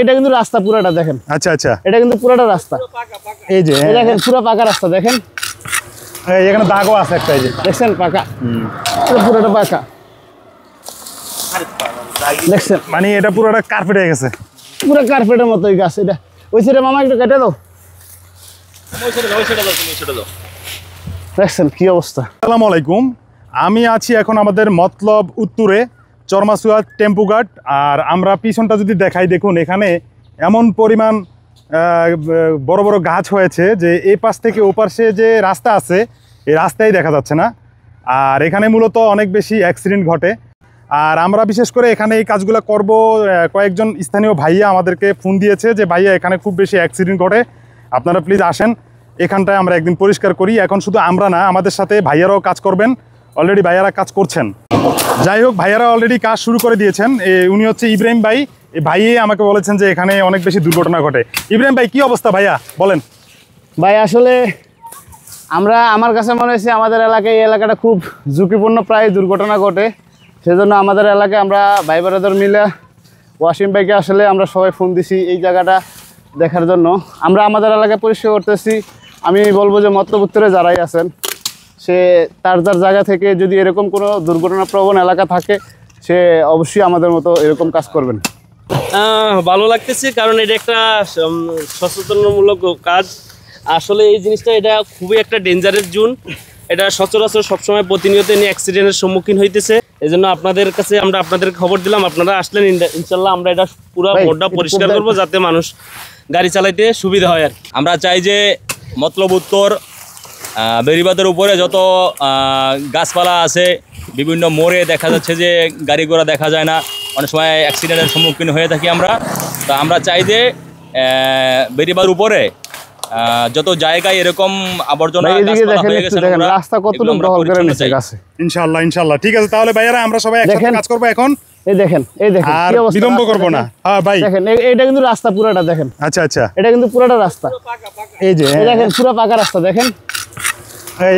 এটা কিন্তু রাস্তা পুরোটা দেখেন। আচ্ছা আচ্ছা, এটা কিন্তু পুরোটা রাস্তা। এই যে দেখেন পুরো পাকা রাস্তা দেখেন, এখানে দাগও আছে একটা, এই যে দেখছেন পাকা, পুরোটা পাকা দেখছেন। মানে এটা পুরোটা কার্পেট হয়ে গেছে, পুরো কার্পেটের মতোই গাছ। এটা ওই সাইডে মামা একটু কেটে দাও, দেখছেন কি অবস্থা। আসসালামু আলাইকুম, আমি আছি এখন আমাদের মতলব উত্তরে চরমাসুয়া টেম্পু ঘাট। আর আমরা পিছনটা যদি দেখাই, দেখুন এখানে এমন পরিমাণ বড় বড় গাছ হয়েছে যে এই পাশ থেকে ও পাশে যে রাস্তা আছে এই রাস্তায় দেখা যাচ্ছে না। আর এখানে মূলত অনেক বেশি অ্যাক্সিডেন্ট ঘটে। আর আমরা বিশেষ করে এখানে এই কাজগুলো করব, কয়েকজন স্থানীয় ভাইয়া আমাদেরকে ফোন দিয়েছে যে ভাইয়া এখানে খুব বেশি অ্যাক্সিডেন্ট ঘটে, আপনারা প্লিজ আসেন এখানটায় আমরা একদিন পরিষ্কার করি। এখন শুধু আমরা না, আমাদের সাথে ভাইয়ারাও কাজ করবেন, অলরেডি ভাইয়ারা কাজ করছেন। যাই হোক, ভাইয়ারা অলরেডি কাজ শুরু করে দিয়েছেন। উনি হচ্ছে ইব্রাহিম ভাই। এই ভাইয়ে আমাকে বলেছেন যে এখানে অনেক বেশি দুর্ঘটনা ঘটে। ইব্রাহিম ভাই, কি অবস্থা ভাইয়া বলেন? ভাই আসলে আমার কাছে মনে হয়েছে আমাদের এলাকায়, এই এলাকাটা খুব ঝুঁকিপূর্ণ, প্রায় দুর্ঘটনা ঘটে। সেজন্য আমাদের এলাকায় আমরা ভাই বোনেদের মিলে ওয়াসিম ভাইকে আসলে আমরা সবাই ফোন দিছি এই জায়গাটা দেখার জন্য। আমরা আমাদের এলাকায় পরিষ্কার করতেছি। আমি বলবো যে মতলব উত্তরে যারাই আছেন, সে তার জায়গা থেকে যদি এরকম কোনো দুর্ঘটনাপ্রবণ এলাকা থাকে, সে অবশ্যই আমাদের মতো এরকম কাজ করবেন। ভালো লাগতেছে, কারণ এটা একটা সচেতনমূলক কাজ। আসলে এই জিনিসটা এটা খুবই একটা ডেঞ্জারাস জোন। এটা সচরাচর সবসময় প্রতিনিয়ত নিয়ে অ্যাক্সিডেন্টের সম্মুখীন হইতেছে। এই জন্য আপনাদের কাছে আমরা আপনাদের খবর দিলাম, আপনারা আসলেন, ইনশাল্লাহ আমরা এটা পুরো মোড়টা পরিষ্কার করবো যাতে মানুষ গাড়ি চালাইতে সুবিধা হয়। আর আমরা চাই যে মতলব উত্তর বেড়িবাঁধের উপরে যত গাছপালা আছে, বিভিন্ন মোড়ে দেখা যাচ্ছে যে গাড়ি ঘোড়া দেখা যায় না, অনেক সময় অ্যাক্সিডেন্টের সম্মুখীন হয়ে থাকি আমরা। তো আমরা চাই যে বেড়িবাঁধের উপরে যত জায়গায় এরকম আবর্জনা হয়ে গেছে, রাস্তা কতটুকু দখল করে নিছে গাছে। ইনশাআল্লাহ ইনশাআল্লাহ, ঠিক আছে। তাহলে ভাইয়ারা আমরা সবাই একসাথে কাজ করব এখন। এই দেখেন আর বিলম্ব করব না। হ্যাঁ ভাই, দেখেন এটা কিন্তু রাস্তা পুরোটা দেখেন। আচ্ছা আচ্ছা, এটা কিন্তু পুরোটা রাস্তা, এই যে দেখেন পুরো পাকা রাস্তা দেখেন,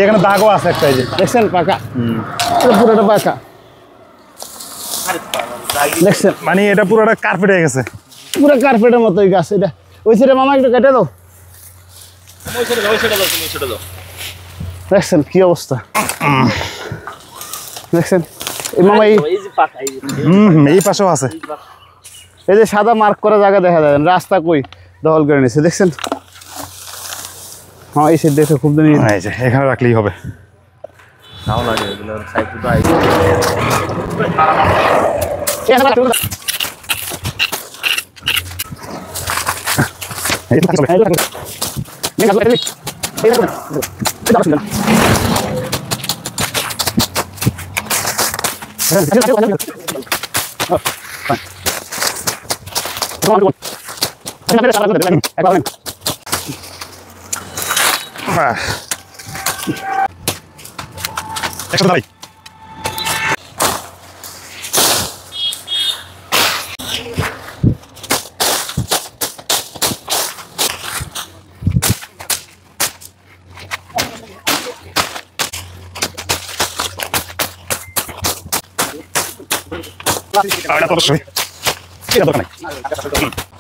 এখানে দাগও আছে একটা, এই যে দেখছেন পাকা, পুরোটা পাকা দেখছেন। মানে এটা পুরোটা কার্পেট হয়ে গেছে, পুরো কার্পেটের মতোই গাছ। এটা ওই সাইডে মামা একটু কেটে দাও, দেখছেন কি অবস্থা, দেখছেন মামা। এই পাশেও আছে, এই যে সাদা মার্ক করা জায়গা দেখা যায়, রাস্তা কই দখল করে নিছে দেখছেন। হ্যাঁ এই সাইড দেখে খুব দিন, এখানে রাখলেই হবে। একসাথে অবশ্যই এটা দরকার নাই,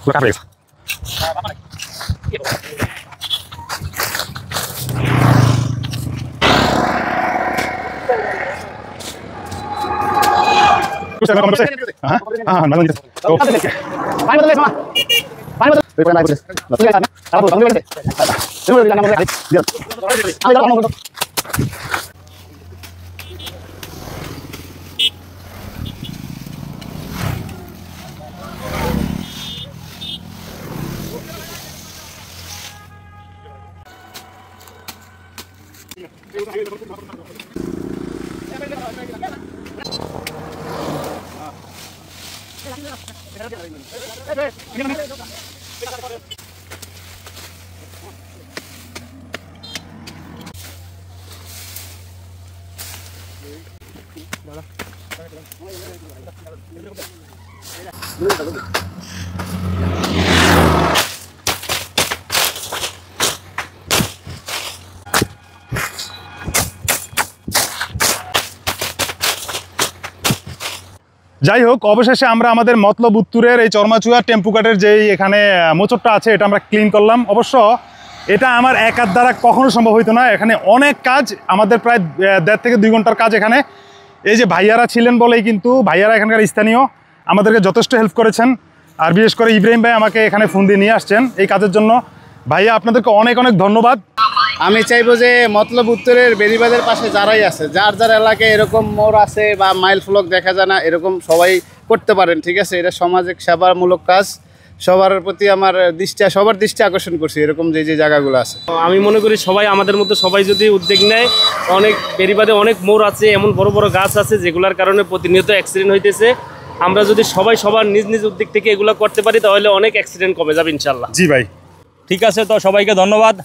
পুরো কাপড় গেছে। যাই হোক, অবশেষে আমরা আমাদের মতলব উত্তরের এই চরমাচুয়া টেম্পুঘাটের যেই এখানে মোচরটা আছে এটা আমরা ক্লিন করলাম। অবশ্য এটা আমার একার দ্বারা কখনো সম্ভব হইতো না, এখানে অনেক কাজ, আমাদের প্রায় 1.5 থেকে 2 ঘন্টার কাজ এখানে। এই যে ভাইয়ারা ছিলেন বলেই কিন্তু, ভাইয়ারা এখানকার স্থানীয়, আমাদেরকে যথেষ্ট হেল্প করেছেন। আর বিশেষ করে ইব্রাহিম ভাই আমাকে এখানে ফোন দিয়ে নিয়ে আসছেন এই কাজের জন্য। ভাইয়া আপনাদেরকে অনেক অনেক ধন্যবাদ। আমি চাইবো যে মতলব উত্তরের বেরিবাদের পাশে যারাই আছে, যার যার এলাকায় এরকম মোড় আছে বা মাইল ফলক দেখা যায় না, এরকম সবাই করতে পারেন, ঠিক আছে? এটা সামাজিক সেবামূলক কাজ, সবার প্রতি আমার সবার দৃষ্টি আকর্ষণ করছি এরকম যে যে জায়গাগুলো আছে। আমি মনে করি সবাই আমাদের মতো সবাই যদি উদ্যোগ নেয়, অনেক বেরিবাদে অনেক মোড় আছে, এমন বড় বড় গাছ আছে যেগুলোর কারণে প্রতিনিয়ত অ্যাক্সিডেন্ট হইতেছে। আমরা যদি সবাই সবার নিজ নিজ উদ্যোগ থেকে এগুলো করতে পারি তাহলে অনেক অ্যাক্সিডেন্ট কমে যাবে ইনশাল্লাহ। জি ভাই, ঠিক আছে, তো সবাইকে ধন্যবাদ।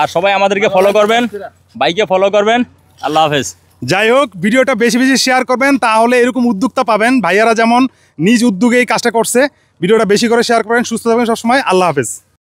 আর সবাই আমাদেরকে ফলো করবেন, বাইকে ফলো করবেন। আল্লাহ হাফেজ। যাই হোক, ভিডিওটা বেশি বেশি শেয়ার করবেন, তাহলে এরকম উদ্যোক্তা পাবেন। ভাইয়ারা যেমন নিজ উদ্যোগে এই কাজটা করছে, ভিডিওটা বেশি করে শেয়ার করেন। সুস্থ থাকবেন সবসময়। আল্লাহ হাফেজ।